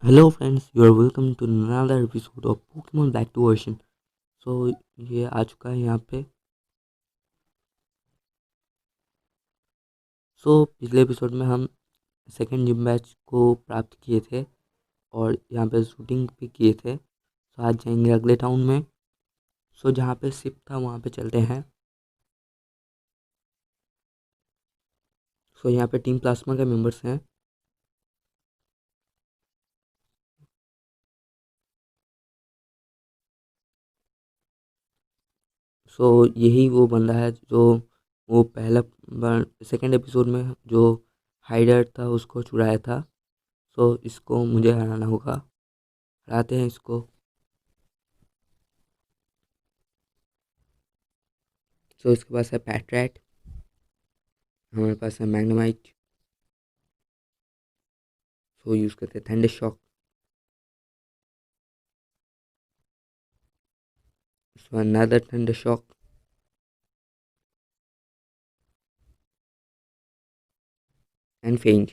Hello friends, you are welcome to another episode of Pokemon Black to Version. So ये आ चुका है यहाँ पे। पिछले एपिसोड में हम सेकंड जिम बैच को प्राप्त किए थे और यहाँ पे शूटिंग भी किए थे। आज जाएंगे अगले टाउन में। जहाँ पे शिप था वहाँ पे चलते हैं। यहाँ पे टीम प्लाज्मा के मेंबर्स हैं। यही वो बंदा है जो वो पहला सेकंड एपिसोड में जो हाइडर था उसको चुराया था। इसको मुझे हराना होगा। हराते हैं इसको। इसके पास है पैट्रैट। हमारे पास है मैग्नेमाइट। यूज़ करते हैं thunder shock. Another thunder shock and फेंट।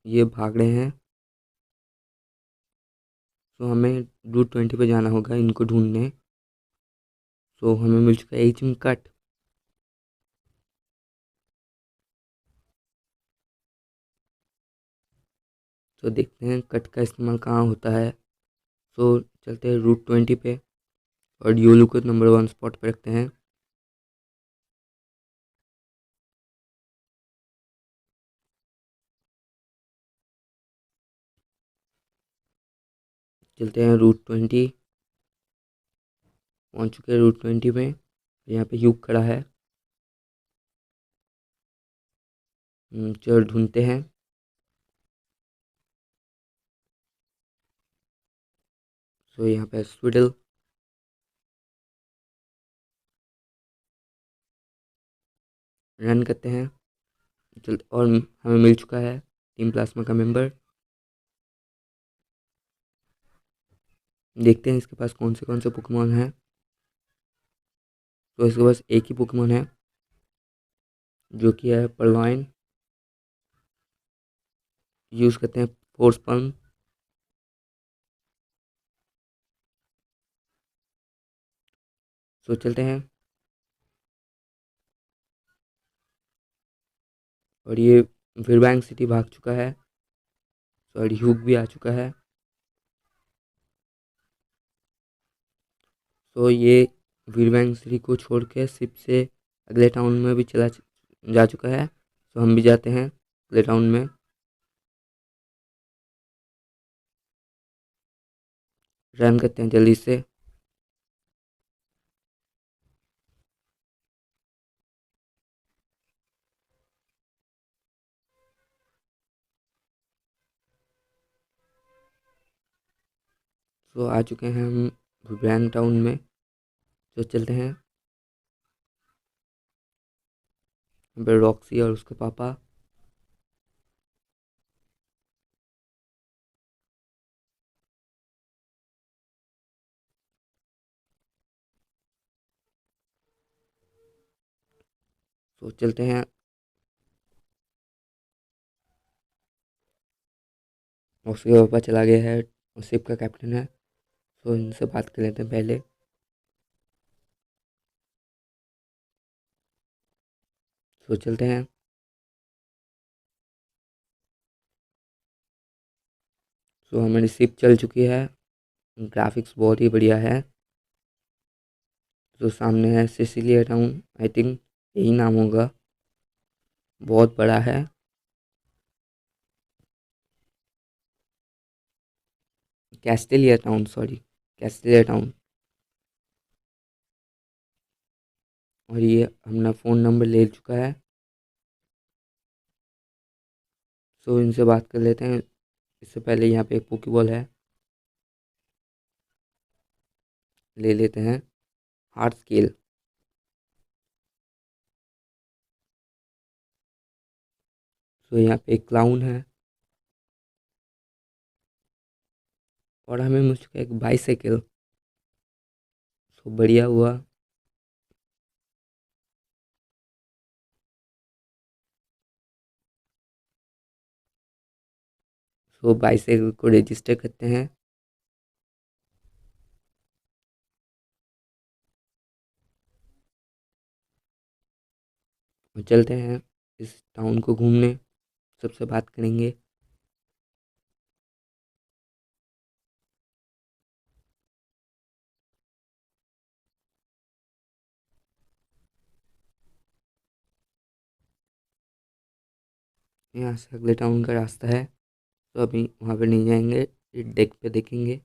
ये भाग रहे हैं। हमें रूट 20 पे जाना होगा इनको ढूंढने। हमें मिल चुका है एचिम कट। देखते हैं कट का इस्तेमाल कहाँ होता है। चलते हैं रूट 20 पे और योलू को नंबर 1 स्पॉट पे रखते हैं। चलते हैं रूट 20। पहुंच चुके हैं रूट 20 में। यहाँ पे ह्यूग खड़ा है। चलो ढूंढते हैं। यहाँ पे स्विडल। रन करते हैं। चल और हमें मिल चुका है टीम प्लाज्मा का मेंबर। देखते हैं इसके पास कौन से पोकेमॉन हैं। इसके पास एक ही पोकेमॉन है जो कि है पर्लॉइन। यूज़ करते हैं फोर्स पल्म। चलते हैं। और ये विरबैंग सिटी भाग चुका है। और ह्यूग भी आ चुका है। ये विरबैंग सिटी को छोड़ के शिप से अगले टाउन में भी चला जा चुका है। हम भी जाते हैं अगले टाउन में। रन करते हैं जल्दी से। आ चुके हैं हम विरबैंग टाउन में। चलते हैं। यहाँ पे रॉक्सी और उसके पापा। चलते हैं। रॉक्सी का पापा चला गया है और शिप का कैप्टन है। इनसे बात कर लेते हैं पहले। चलते हैं। हमारी शिप चल चुकी है। ग्राफिक्स बहुत ही बढ़िया है। सामने है सिसिलिया टाउन। आई थिंक यही नाम होगा। बहुत बड़ा है। Castelia town, sorry, Castelia town. और ये अपना फ़ोन नंबर ले चुका है। इनसे बात कर लेते हैं। इससे पहले यहाँ पे एक पोकेबॉल है, ले लेते हैं। Heart scale. यहाँ पे एक क्लाउन है और हमें मिल चुका है एक बाईसाइकिल। बढ़िया हुआ। सो बाइसाइकिल को रजिस्टर करते हैं। और चलते हैं इस टाउन को घूमने, सबसे बात करेंगे। यहाँ से अगले टाउन का रास्ता है, तो अभी वहाँ पे नहीं जाएंगे, डेक पे देखेंगे।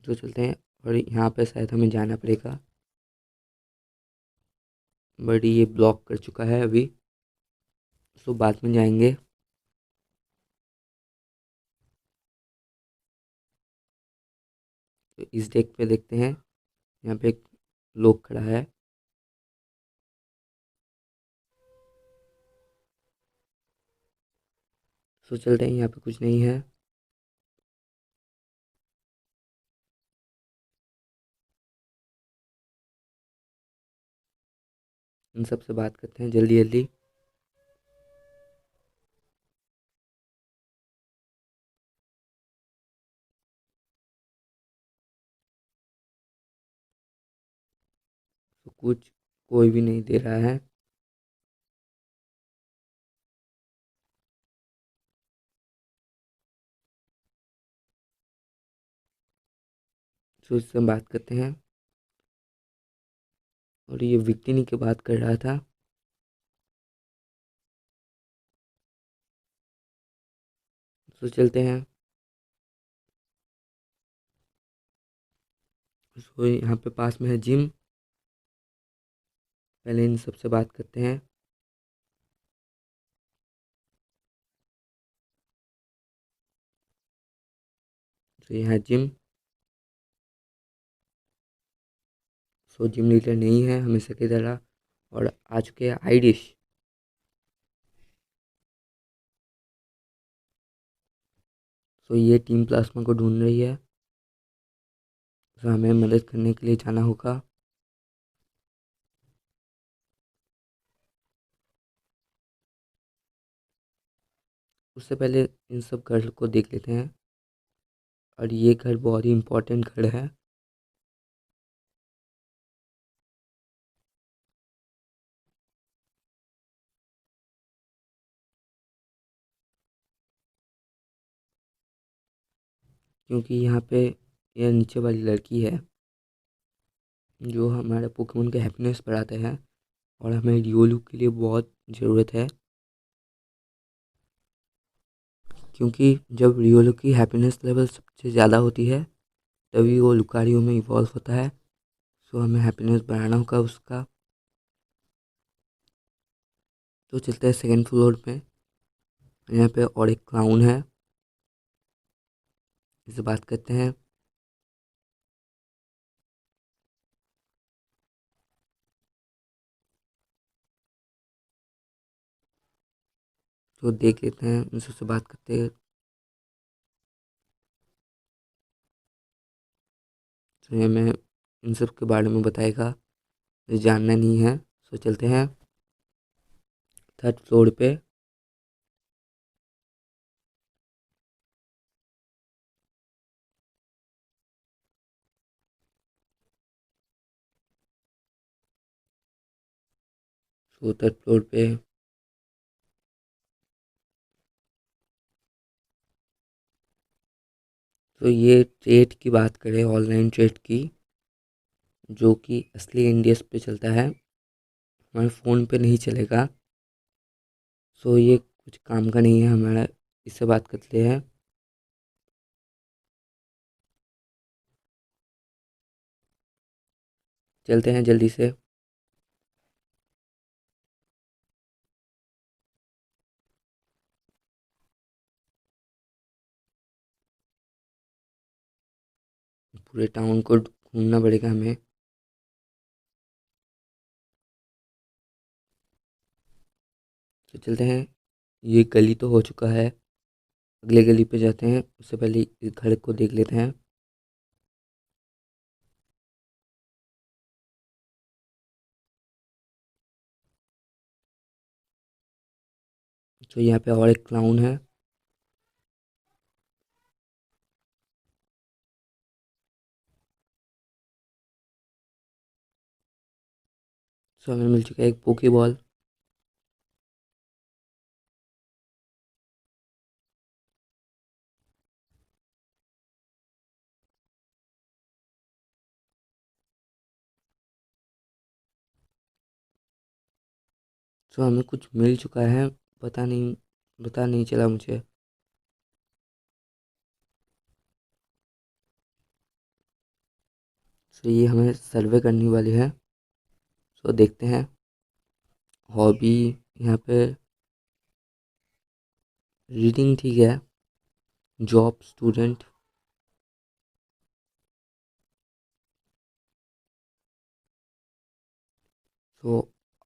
तो चलते हैं, और यहाँ पे शायद हमें जाना पड़ेगा, बट ये ब्लॉक कर चुका है अभी, सो बाद में जाएंगे। तो इस डेक पे देखते हैं, यहाँ पे एक लोग खड़ा है। सो चलते हैं, यहाँ पे कुछ नहीं है। इन सब से बात करते हैं जल्दी जल्दी। तो कुछ कोई भी नहीं दे रहा है। तो इससे बात करते हैं, और ये विक्टिनी की बात कर रहा था। तो चलते हैं। सो यहाँ पे पास में है जिम, पहले इन सब से बात करते हैं। तो यहाँ जिम, सो जिम लीडर नहीं है हमेशा की तरह, और आ चुके हैं आइरिश। सो ये टीम प्लाज्मा को ढूंढ रही है, तो हमें मदद करने के लिए जाना होगा। उससे पहले इन सब घर को देख लेते हैं, और ये घर बहुत ही इम्पोर्टेंट घर है। क्योंकि यहाँ पे यह नीचे वाली लड़की है जो हमारे पोकेमोन के हैप्पीनेस बढ़ाते हैं, और हमें रियोलू के लिए बहुत ज़रूरत है। क्योंकि जब रियोलू की हैप्पीनेस लेवल सबसे ज़्यादा होती है, तभी वो लुकारियो में इवॉल्व होता है। सो हमें हैप्पीनेस बढ़ाना होगा उसका। तो चलते हैं सेकंड फ्लोर पे, यहाँ पे और एक क्लाउन है, इससे बात करते हैं। तो देख लेते हैं, इन सबसे बात करते हैं। तो ये हमें इन सब के बारे में बताएगा, जो जानना नहीं है। सो चलते हैं थर्ड फ्लोर पे। सो थर्ड फ्लोर पे तो ये ट्रेड की बात करें, ऑनलाइन ट्रेड की, जो कि असली इंडियस पे चलता है, हमारे फ़ोन पे नहीं चलेगा। सो ये कुछ काम का नहीं है हमारा, इससे बात करते हैं। चलते हैं जल्दी से। पूरे टाउन को घूमना पड़ेगा हमें। तो चलते हैं, ये गली तो हो चुका है, अगले गली पे जाते हैं। उससे पहले इस घर को देख लेते हैं। तो यहाँ पे और एक क्लाउन है। सो हमें मिल चुका है एक पोकी बॉल। सो हमें कुछ मिल चुका है, पता नहीं चला मुझे। सो ये हमें सर्वे करनी वाली है। सो देखते हैं। हॉबी यहाँ पे रीडिंग ठीक है। Job student. सो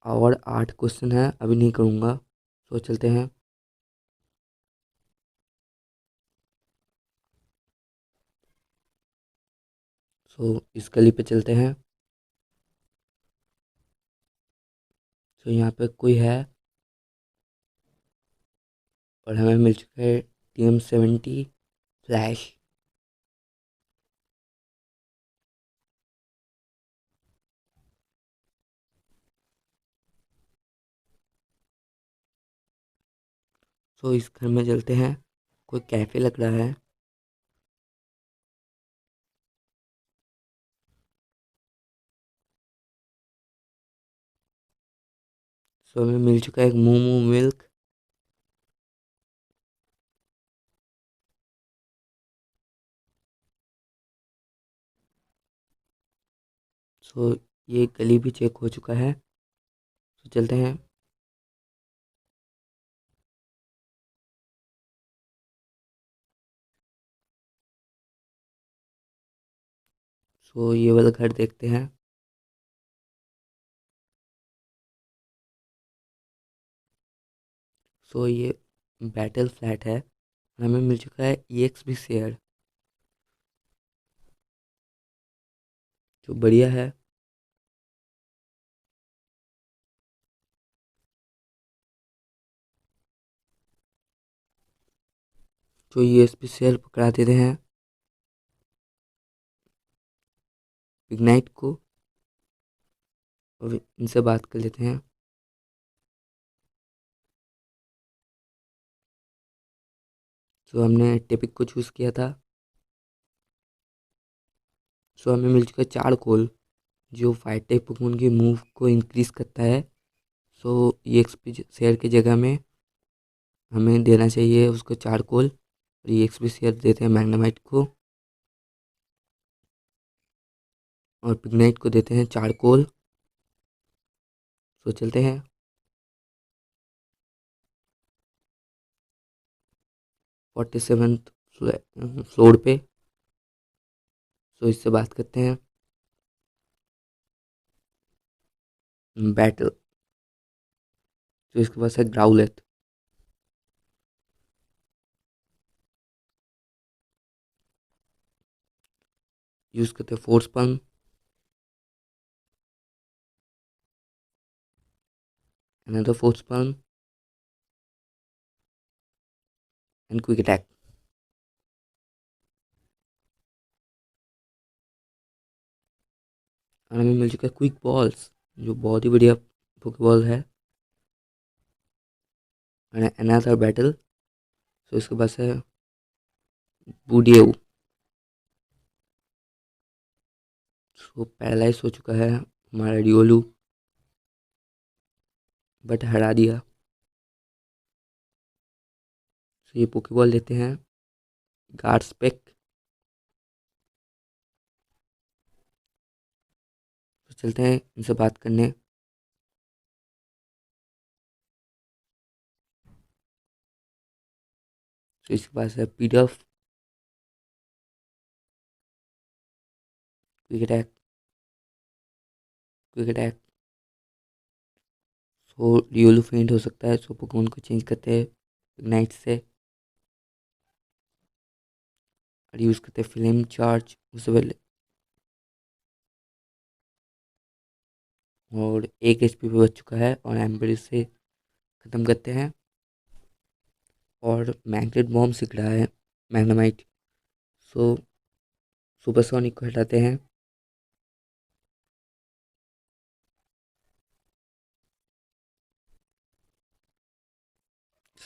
और 8 क्वेश्चन है, अभी नहीं करूँगा। सो चलते हैं। सो इस गली पे चलते हैं। सो यहाँ पे कोई है और हमें मिल चुका है TM70 फ्लैश। सो इस घर में चलते हैं। कोई कैफ़े लग रहा है। सो हमें मिल चुका है एक मोमो मिल्क। सो ये गली भी चेक हो चुका है। सो चलते हैं। सो ये वाला घर देखते हैं। सो ये बैटल फ्लैट है। हमें मिल चुका है EXP शेयर, जो बढ़िया है। जो EXP शेयर पकड़ा देते हैं इग्नाइट को और इनसे बात कर लेते हैं। सो हमने टिपिक को चूज़ किया था। सो हमें मिल चुका है चारकोल, जो फाइव टाइप पोकेमोन की मूव को इंक्रीज करता है। सो EXP शेयर की जगह में हमें देना चाहिए उसको चारकोल, और EXP शेयर देते हैं मैग्नेमाइट को और पिग्नाइट को देते हैं चारकोल। सो चलते हैं। 47th फ्लोर पे। सो इससे बात करते हैं। बैटल। तो इसके पास है ग्राउलेट। यूज़ करते हैं force plum, another force palm and quick attack। और हमें मिल चुका है क्विक बॉल्स, जो बहुत ही बढ़िया पोकेबॉल है। Another battle. तो इसके पास है बूडियो। सो पैरालाइज हो चुका है हमारा रियोलू, बट हरा दिया। सो ये पोकेबॉल लेते हैं गार्ड्सपेक। तो चलते हैं इनसे बात करने। तो इसके पास है PDF, quick attack, quick attack. सो रियोलू फेंट हो सकता है, सो पोकेमोन को चेंज करते हैं इग्नाइट से और यूज़ करते हैं फ्लेम चार्ज उससे पहले। और 1 HP पे बच चुका है और एम्बर से ख़त्म करते हैं। और मैग्नेट बॉम्ब सीख रहा है मैग्नेमाइट। सो सुपरसोनिक को हटाते हैं।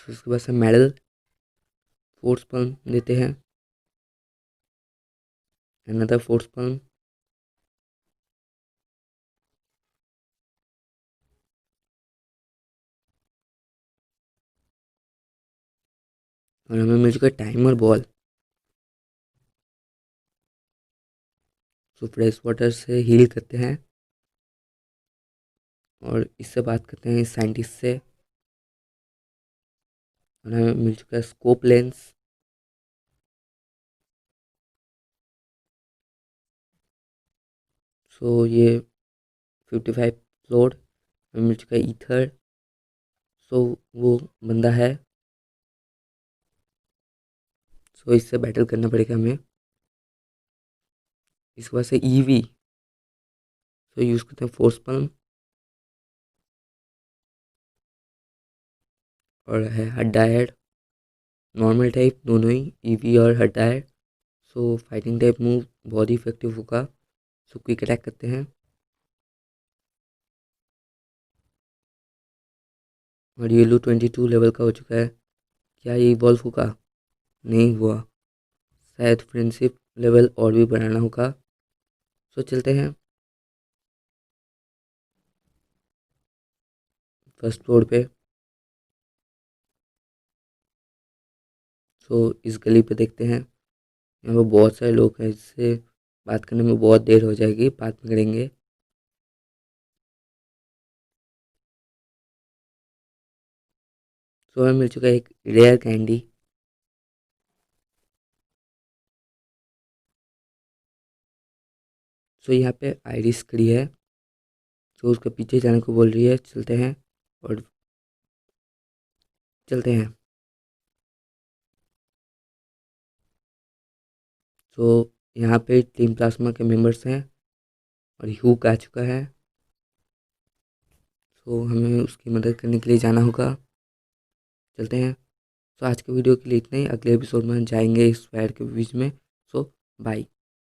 उसके बाद से मेडल फोर्स पल्म देते हैं। Another force plum. और हमें मिल चुका है timer ball. So fresh water से हील करते हैं और इससे बात करते हैं इस साइंटिस्ट से। और हमें मिल चुका है स्कोप लेंस। सो ये 55 फ्लोर। हमें मिल चुका है ईथर। सो वो बंदा है। सो इससे बैटल करना पड़ेगा हमें। इसके बाद से ईवी। सो यूज़ करते हैं फोर्स पल्म। और है हड्डाहेड नॉर्मल टाइप दोनों ही, ईवी और हड्डाहेड। सो फाइटिंग टाइप मूव बहुत ही इफेक्टिव होगा। सो क्विक अटैक करते हैं। और येलो 22 लेवल का हो चुका है। क्या ये इवॉल्व होगा? नहीं हुआ। शायद फ्रेंडशिप लेवल और भी बढ़ाना होगा। सो चलते हैं फर्स्ट फ्लोर पे। सो इस गली पे देखते हैं। यहाँ पर बहुत सारे लोग हैं, इससे बात करने में बहुत देर हो जाएगी, बाद में करेंगे। सो हमें मिल चुका है एक रेयर कैंडी। सो यहाँ पे आइरिस खड़ी है, जो उसके पीछे जाने को बोल रही है। चलते हैं और चलते हैं। सो यहाँ पे टीम प्लाज्मा के मेंबर्स हैं और ह्यूक आ चुका है। सो हमें उसकी मदद करने के लिए जाना होगा। चलते हैं। सो आज के वीडियो के लिए इतना ही। अगले एपिसोड में हम जाएंगे इस फायर के बीच में। सो बाय।